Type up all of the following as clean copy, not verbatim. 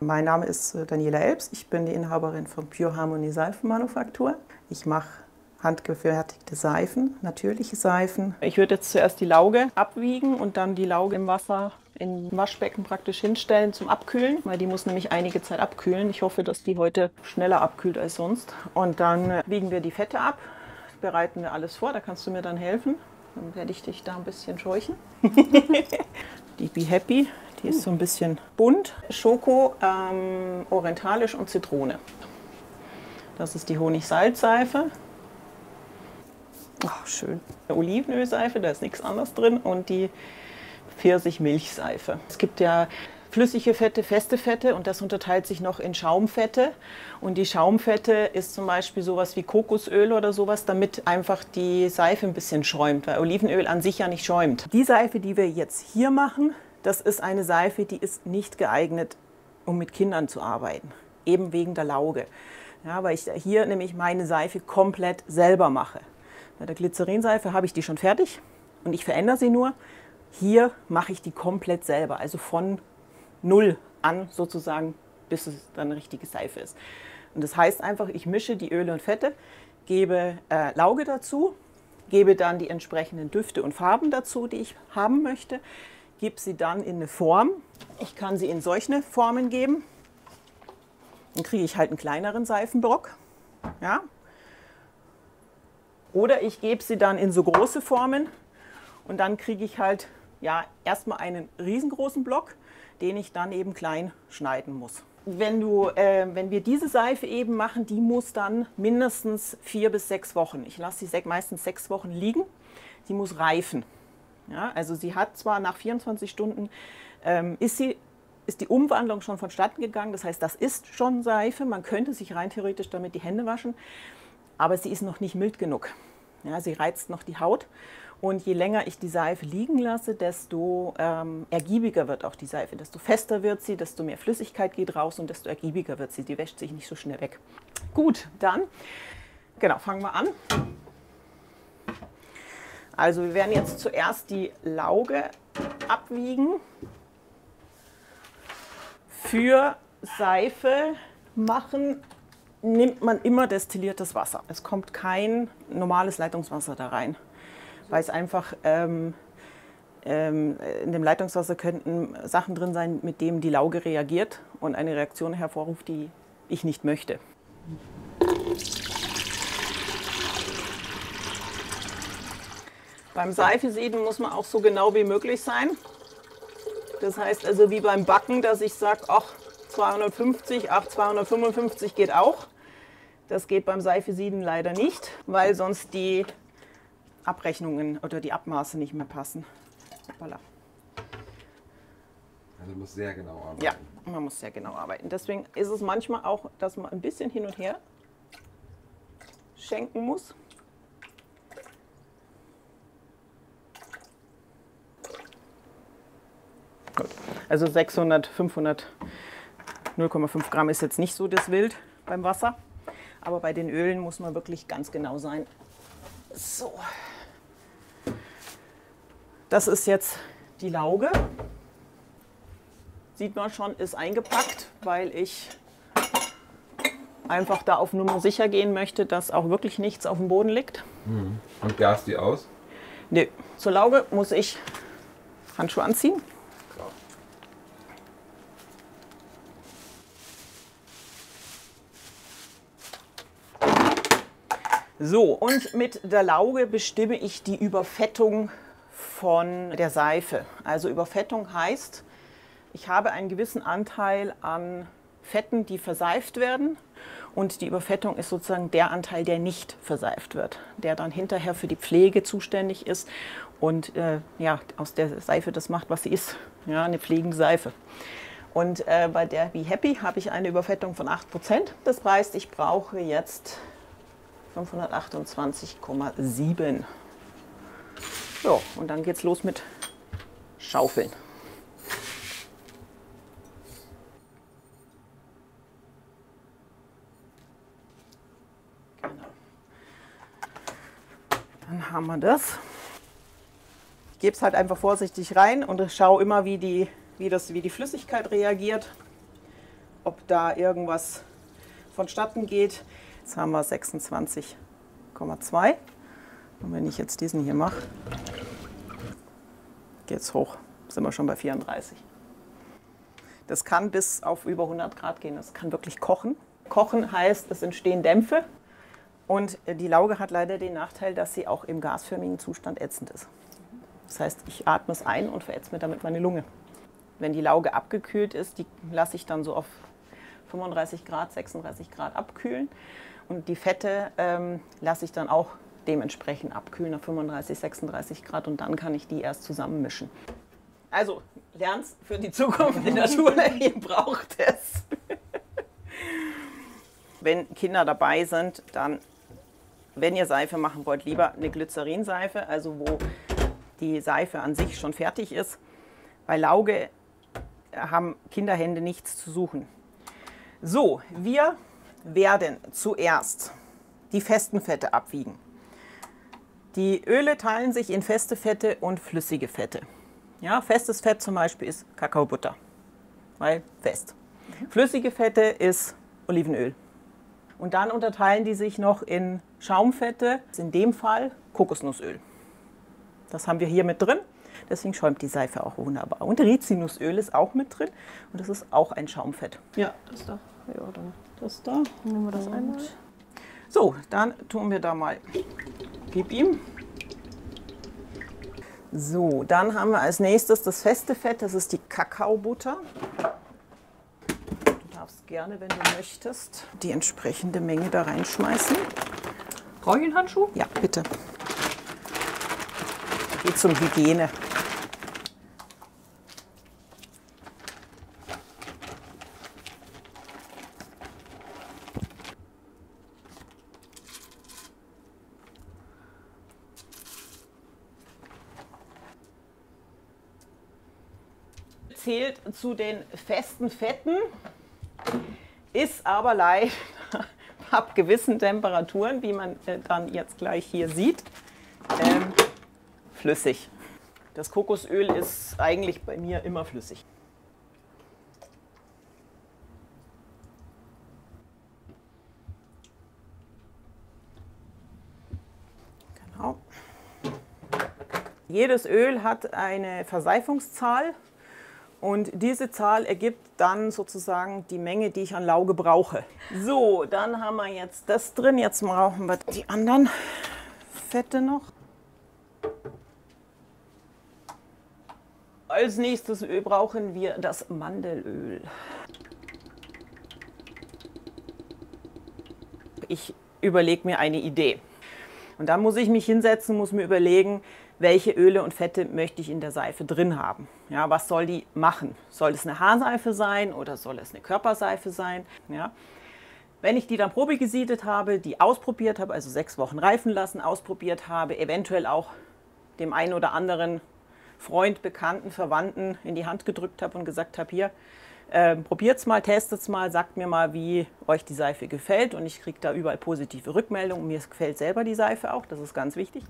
Mein Name ist Daniela Elbs, ich bin die Inhaberin von Pure Harmony Seifenmanufaktur. Ich mache handgefertigte Seifen, natürliche Seifen. Ich würde jetzt zuerst die Lauge abwiegen und dann die Lauge im Wasser im Waschbecken praktisch hinstellen zum Abkühlen, weil die muss nämlich einige Zeit abkühlen. Ich hoffe, dass die heute schneller abkühlt als sonst. Und dann wiegen wir die Fette ab, bereiten wir alles vor, da kannst du mir dann helfen. Dann werde ich dich da ein bisschen scheuchen. Die Be Happy, die ist so ein bisschen bunt. Schoko, orientalisch und Zitrone. Das ist die Honig-Salz-Seife. Oh, schön. Olivenölseife, da ist nichts anderes drin. Und die Pfirsich-Milchseife. Es gibt ja flüssige Fette, feste Fette und das unterteilt sich noch in Schaumfette. Und die Schaumfette ist zum Beispiel sowas wie Kokosöl oder sowas, damit einfach die Seife ein bisschen schäumt, weil Olivenöl an sich ja nicht schäumt. Die Seife, die wir jetzt hier machen, das ist eine Seife, die ist nicht geeignet, um mit Kindern zu arbeiten. Eben wegen der Lauge. Ja, weil ich hier nämlich meine Seife komplett selber mache. Bei der Glycerinseife habe ich die schon fertig und ich verändere sie nur. Hier mache ich die komplett selber, also von null an sozusagen, bis es dann eine richtige Seife ist. Und das heißt einfach, ich mische die Öle und Fette, gebe Lauge dazu, gebe dann die entsprechenden Düfte und Farben dazu, die ich haben möchte, gebe sie dann in eine Form. Ich kann sie in solche Formen geben. Dann kriege ich halt einen kleineren Seifenbrock. Ja? Oder ich gebe sie dann in so große Formen und dann kriege ich halt ja, erstmal einen riesengroßen Block, den ich dann eben klein schneiden muss. Wenn wir diese Seife eben machen, die muss dann mindestens 4 bis 6 Wochen. Ich lasse sie meistens 6 Wochen liegen. Sie muss reifen. Ja, also sie hat zwar nach 24 Stunden, ist die Umwandlung schon vonstatten gegangen. Das heißt, das ist schon Seife. Man könnte sich rein theoretisch damit die Hände waschen. Aber sie ist noch nicht mild genug. Ja, sie reizt noch die Haut und je länger ich die Seife liegen lasse, desto ergiebiger wird auch die Seife. Desto fester wird sie, desto mehr Flüssigkeit geht raus und desto ergiebiger wird sie. Die wäscht sich nicht so schnell weg. Gut, dann genau, fangen wir an. Also wir werden jetzt zuerst die Lauge abwiegen. Für Seife machen nimmt man immer destilliertes Wasser. Es kommt kein normales Leitungswasser da rein, weil es einfach in dem Leitungswasser könnten Sachen drin sein, mit denen die Lauge reagiert und eine Reaktion hervorruft, die ich nicht möchte. Beim Seifesieden muss man auch so genau wie möglich sein. Das heißt also wie beim Backen, dass ich sage, ach, 250, ach, 255 geht auch. Das geht beim Seifesieden leider nicht, weil sonst die Abrechnungen oder die Abmaße nicht mehr passen. Voilà. Also man muss sehr genau arbeiten. Ja, man muss sehr genau arbeiten. Deswegen ist es manchmal auch, dass man ein bisschen hin und her schenken muss. Gut. Also 600, 500, 0,5 Gramm ist jetzt nicht so das Wild beim Wasser. Aber bei den Ölen muss man wirklich ganz genau sein. So. Das ist jetzt die Lauge. Sieht man schon, ist eingepackt, weil ich einfach da auf Nummer sicher gehen möchte, dass auch wirklich nichts auf dem Boden liegt. Und gast die aus? Nee, zur Lauge muss ich Handschuhe anziehen. So, und mit der Lauge bestimme ich die Überfettung von der Seife. Also Überfettung heißt, ich habe einen gewissen Anteil an Fetten, die verseift werden. Und die Überfettung ist sozusagen der Anteil, der nicht verseift wird, der dann hinterher für die Pflege zuständig ist und ja, aus der Seife das macht, was sie ist. Ja, eine pflegende Seife. Und bei der Be Happy habe ich eine Überfettung von 8%. Das heißt, ich brauche jetzt 528,7. So, und dann geht's los mit Schaufeln. Genau. Dann haben wir das. Ich gebe es halt einfach vorsichtig rein und schaue immer, wie die Flüssigkeit reagiert. ob da irgendwas vonstatten geht. Jetzt haben wir 26,2. Und wenn ich jetzt diesen hier mache, geht es hoch. Sind wir schon bei 34. Das kann bis auf über 100 Grad gehen. Das kann wirklich kochen. Kochen heißt, es entstehen Dämpfe. Und die Lauge hat leider den Nachteil, dass sie auch im gasförmigen Zustand ätzend ist. Das heißt, ich atme es ein und verätze mir damit meine Lunge. Wenn die Lauge abgekühlt ist, die lasse ich dann so auf 35 Grad, 36 Grad abkühlen. Und die Fette lasse ich dann auch dementsprechend abkühlen auf 35, 36 Grad. Und dann kann ich die erst zusammenmischen. Also, lern's für die Zukunft in der Schule. Ihr braucht es. Wenn Kinder dabei sind, dann, wenn ihr Seife machen wollt, lieber eine Glycerinseife, also wo die Seife an sich schon fertig ist. Bei Lauge haben Kinderhände nichts zu suchen. So, wir werden zuerst die festen Fette abwiegen. Die Öle teilen sich in feste Fette und flüssige Fette. Ja, festes Fett zum Beispiel ist Kakaobutter, weil fest. Flüssige Fette ist Olivenöl. Und dann unterteilen die sich noch in Schaumfette, in dem Fall Kokosnussöl. Das haben wir hier mit drin, deswegen schäumt die Seife auch wunderbar. Und Rizinusöl ist auch mit drin und das ist auch ein Schaumfett. Ja, das da. Ja, dann das da. Nehmen wir das einmal. So, dann tun wir da mal, gib ihm. So, dann haben wir als nächstes das feste Fett, das ist die Kakaobutter. Du darfst gerne, wenn du möchtest, die entsprechende Menge da reinschmeißen. Brauche ich einen Handschuh? Ja, bitte. Geht zum Hygiene. Zählt zu den festen Fetten, ist aber leider ab gewissen Temperaturen, wie man dann jetzt gleich hier sieht, flüssig. Das Kokosöl ist eigentlich bei mir immer flüssig. Genau. Jedes Öl hat eine Verseifungszahl. Und diese Zahl ergibt dann sozusagen die Menge, die ich an Lauge brauche. So, dann haben wir jetzt das drin. Jetzt brauchen wir die anderen Fette noch. Als nächstes Öl brauchen wir das Mandelöl. Ich überlege mir eine Idee. Und dann muss ich mich hinsetzen, muss mir überlegen, welche Öle und Fette möchte ich in der Seife drin haben. Ja, was soll die machen? Soll es eine Haarseife sein oder soll es eine Körperseife sein? Ja. Wenn ich die dann probegesiedet habe, die ausprobiert habe, also 6 Wochen reifen lassen, ausprobiert habe, eventuell auch dem einen oder anderen Freund, Bekannten, Verwandten in die Hand gedrückt habe und gesagt habe, hier, probiert es mal, testet es mal, sagt mir mal, wie euch die Seife gefällt. Und ich kriege da überall positive Rückmeldungen. Mir gefällt selber die Seife auch, das ist ganz wichtig.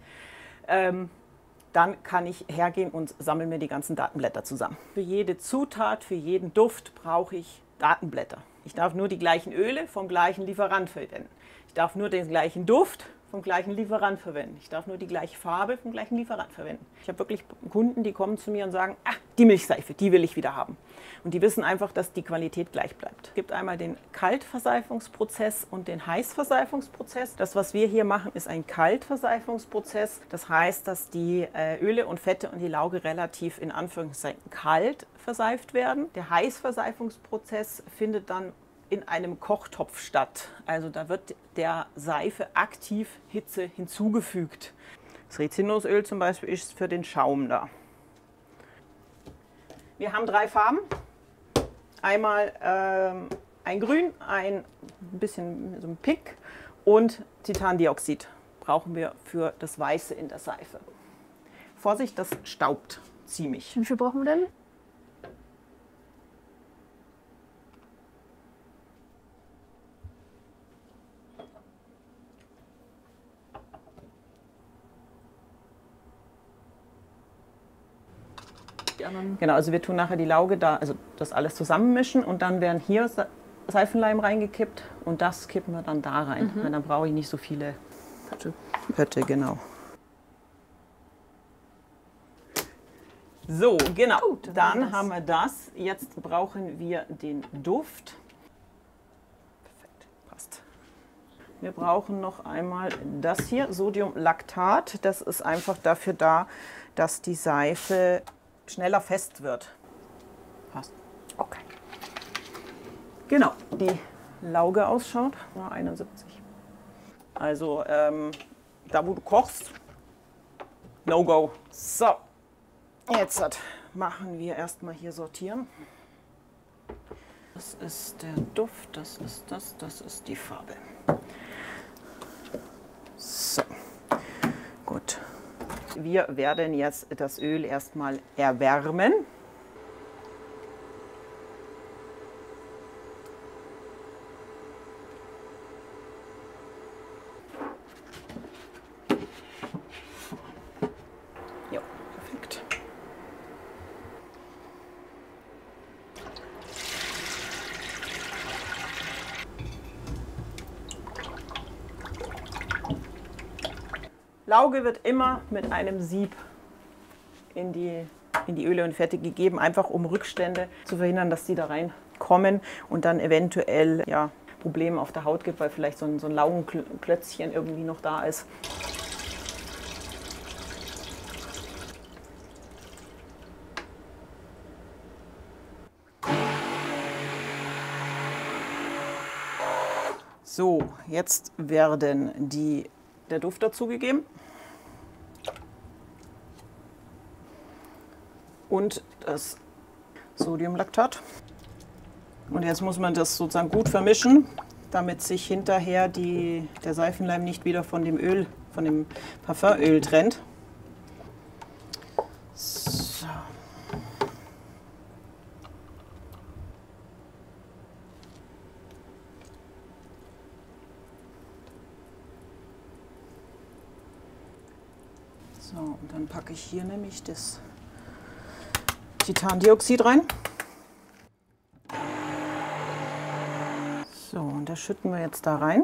Dann kann ich hergehen und sammle mir die ganzen Datenblätter zusammen. Für jede Zutat, für jeden Duft brauche ich Datenblätter. Ich darf nur die gleichen Öle vom gleichen Lieferant verwenden. Ich darf nur den gleichen Duft vom gleichen Lieferant verwenden. Ich darf nur die gleiche Farbe vom gleichen Lieferant verwenden. Ich habe wirklich Kunden, die kommen zu mir und sagen, ah, die Milchseife, die will ich wieder haben. Und die wissen einfach, dass die Qualität gleich bleibt. Es gibt einmal den Kaltverseifungsprozess und den Heißverseifungsprozess. Das, was wir hier machen, ist ein Kaltverseifungsprozess. Das heißt, dass die Öle und Fette und die Lauge relativ in Anführungszeichen kalt verseift werden. Der Heißverseifungsprozess findet dann in einem Kochtopf statt. Also da wird der Seife aktiv Hitze hinzugefügt. Das Rizinusöl zum Beispiel ist für den Schaum da. Wir haben 3 Farben. Einmal ein Grün, ein bisschen so ein Pink und Titandioxid brauchen wir für das Weiße in der Seife. Vorsicht, das staubt ziemlich. Wie viel brauchen wir denn? Genau, also wir tun nachher die Lauge da, also das alles zusammenmischen und dann werden hier Seifenleim reingekippt und das kippen wir dann da rein. Weil dann brauche ich nicht so viele Pötte, genau. So, genau. Gut, Dann haben wir das. Jetzt brauchen wir den Duft. Perfekt, passt. Wir brauchen noch einmal das hier, Sodiumlactat. Das ist einfach dafür da, dass die Seife schneller fest wird. Passt. Okay. Genau, die Lauge ausschaut. 71. Also da, wo du kochst, no go. So, jetzt machen wir erstmal hier sortieren. Das ist der Duft, das ist das ist die Farbe. So, gut. Wir werden jetzt das Öl erstmal erwärmen. Ja, perfekt. Lauge wird immer mit einem Sieb in die Öle und Fette gegeben, einfach um Rückstände zu verhindern, dass die da reinkommen und dann eventuell ja, Probleme auf der Haut gibt, weil vielleicht so ein Laugenklötzchen irgendwie noch da ist. So, jetzt werden der Duft dazugegeben. Und das Sodiumlactat. Und jetzt muss man das sozusagen gut vermischen, damit sich hinterher der Seifenleim nicht wieder von dem Öl, von dem Parfümöl trennt. So. So, und dann packe ich hier nämlich das Titandioxid rein. So, und das schütten wir jetzt da rein.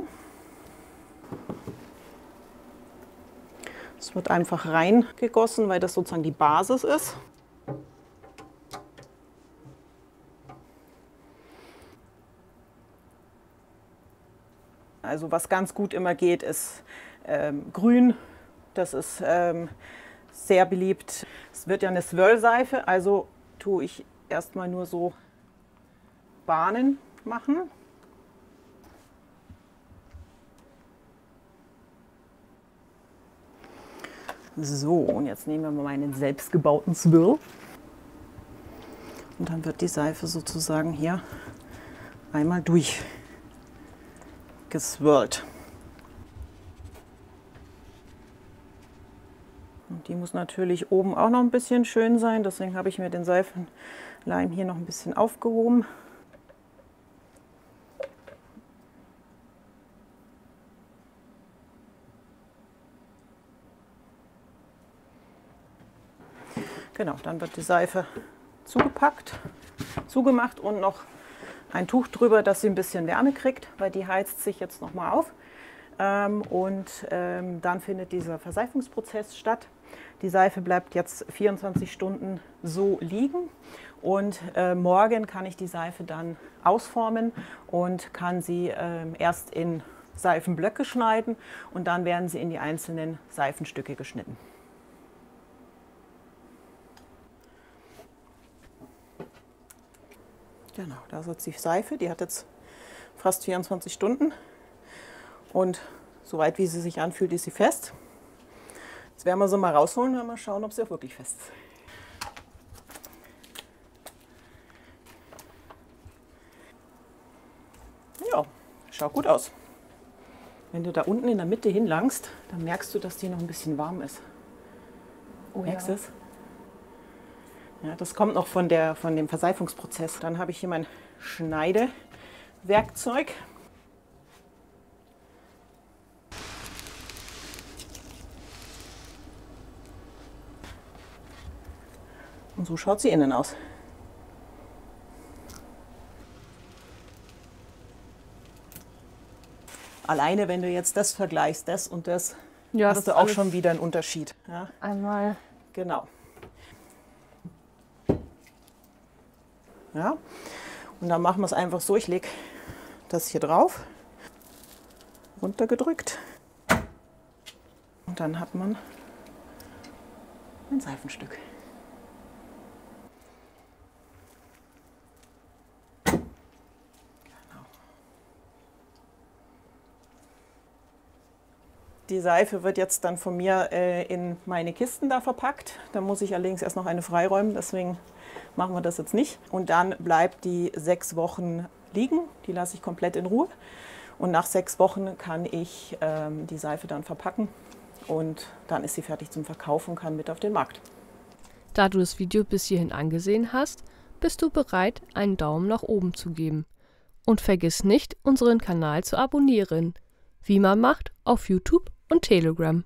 Es wird einfach reingegossen, weil das sozusagen die Basis ist. Also was ganz gut immer geht, ist Grün. Das ist sehr beliebt. Es wird ja eine Swirl-Seife, also tue ich erstmal nur so Bahnen machen. So, und jetzt nehmen wir mal meinen selbstgebauten Swirl. Und dann wird die Seife sozusagen hier einmal durchgeswirlt. Und die muss natürlich oben auch noch ein bisschen schön sein, deswegen habe ich mir den Seifenleim hier noch ein bisschen aufgehoben. Genau, dann wird die Seife zugemacht und noch ein Tuch drüber, dass sie ein bisschen Wärme kriegt, weil die heizt sich jetzt noch mal auf. Dann findet dieser Verseifungsprozess statt. Die Seife bleibt jetzt 24 Stunden so liegen und morgen kann ich die Seife dann ausformen und kann sie erst in Seifenblöcke schneiden und dann werden sie in die einzelnen Seifenstücke geschnitten. Genau, da ist jetzt die Seife, die hat jetzt fast 24 Stunden und soweit wie sie sich anfühlt, ist sie fest. Jetzt werden wir sie mal rausholen und mal schauen, ob sie auch wirklich fest ist. Ja, schaut gut aus. Wenn du da unten in der Mitte hinlangst, dann merkst du, dass die noch ein bisschen warm ist. Oh, merkst ja. du es? Ja, das kommt noch von dem Verseifungsprozess. Dann habe ich hier mein Schneidewerkzeug. Und so schaut sie innen aus. alleine, wenn du jetzt das vergleichst, das und das, Ja, hast das du ist auch alles schon wieder einen Unterschied. Ja, einmal. genau. Ja, und dann machen wir es einfach so, ich lege das hier drauf, runtergedrückt und dann hat man ein Seifenstück. Die Seife wird jetzt dann von mir in meine Kisten da verpackt. Da muss ich allerdings erst noch eine freiräumen, deswegen machen wir das jetzt nicht. Und dann bleibt die 6 Wochen liegen, die lasse ich komplett in Ruhe. Und nach 6 Wochen kann ich die Seife dann verpacken und dann ist sie fertig zum Verkauf und kann mit auf den Markt. Da du das Video bis hierhin angesehen hast, bist du bereit, einen Daumen nach oben zu geben. Und vergiss nicht, unseren Kanal zu abonnieren, wie man macht auf YouTube und Telegram.